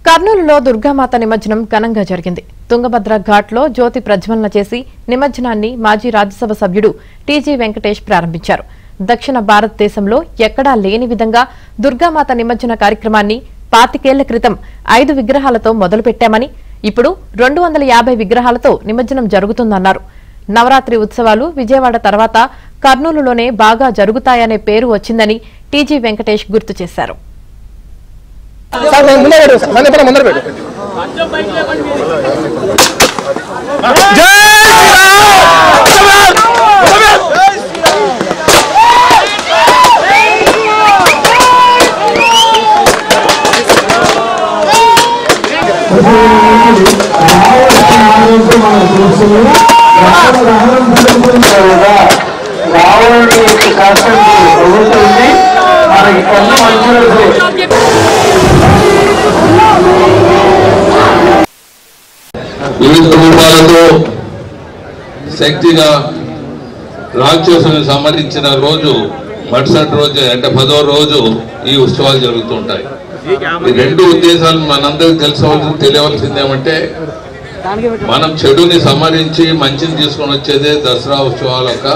కర్నూలులో దుర్గామాత నిమజ్జనం ఘనంగా జరిగింది. తుంగభద్ర ఘాట్లో జ్యోతి ప్రజ్వలన చేసి నిమజ్జనాన్ని మాజీ రాజ్యసభ సభ్యుడు టీజీ వెంకటేష్ ప్రారంభించారు. దక్షిణ భారతదేశంలో ఎక్కడా లేని విధంగా దుర్గామాత నిమజ్జన కార్యక్రమాన్ని 25 ఏళ్ల క్రితం 5 విగ్రహాలతో మొదలుపెట్టామని, ఇప్పుడు 250 విగ్రహాలతో నిమజ్జనం జరుగుతుందన్నారు. నవరాత్రి ఉత్సవాలు విజయవాడ తర్వాత కర్నూలులోనే బాగా జరుగుతాయనే పేరు వచ్చిందని టీజీ వెంకటేష్ గుర్తు చేశారు. వివిధ రూపాలతో శక్తిగా రాక్షసుని సంహరించిన రోజు మరుసటి రోజు అంటే 10వ రోజు ఈ ఉత్సవాలు జరుగుతుంటాయి. ఈ రెండు ఉద్దేశాలు మనందరికీ తెలియవలసిందేమంటే, మనం చెడుని సంహరించి మంచిని తీసుకొని వచ్చేదే దసరా ఉత్సవాల యొక్క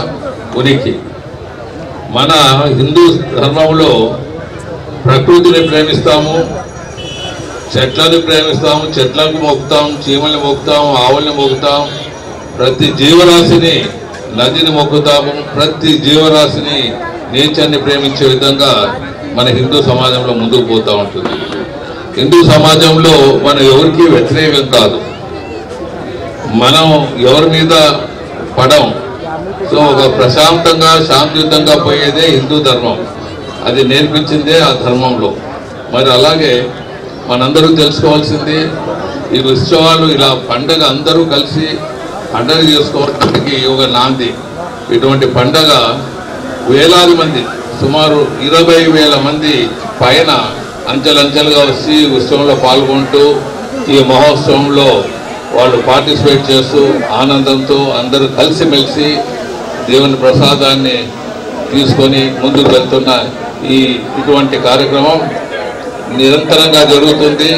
ఉనికి. మన హిందూ ధర్మంలో ప్రకృతిని ప్రేమిస్తాము, చెట్లను ప్రేమిస్తాము, చెట్లకు మొక్కుతాం, చీమల్ని మొక్కుతాం, ఆవుల్ని మొక్కుతాం, ప్రతి జీవరాశిని, నదిని మొక్కుతాము, ప్రతి జీవరాశిని, నేచర్ని ప్రేమించే విధంగా మన హిందూ సమాజంలో ముందుకు పోతూ ఉంటుంది. హిందూ సమాజంలో మనం ఎవరికి వ్యతిరేకం కాదు, మనం ఎవరి మీద పడం. సో ఒక ప్రశాంతంగా శాంతియుతంగా పోయేదే హిందూ ధర్మం, అది నేర్పించిందే ఆ ధర్మంలో. మరి అలాగే మనందరూ తెలుసుకోవాల్సింది, ఈ ఉత్సవాలు ఇలా పండగ అందరూ కలిసి పండగ చేసుకోవడానికి ఒక నాంది. ఇటువంటి పండగ వేలాది మంది, సుమారు 20,000 మంది పైన అంచెలంచెలుగా వచ్చి ఉత్సవంలో పాల్గొంటూ ఈ మహోత్సవంలో వాళ్ళు పార్టిసిపేట్ చేస్తూ ఆనందంతో అందరూ కలిసిమెలిసి దేవుని ప్రసాదాన్ని తీసుకొని ముందుకు వెళ్తున్న ఇటువంటి కార్యక్రమం నిరంతరంగా జరుగుతుంది.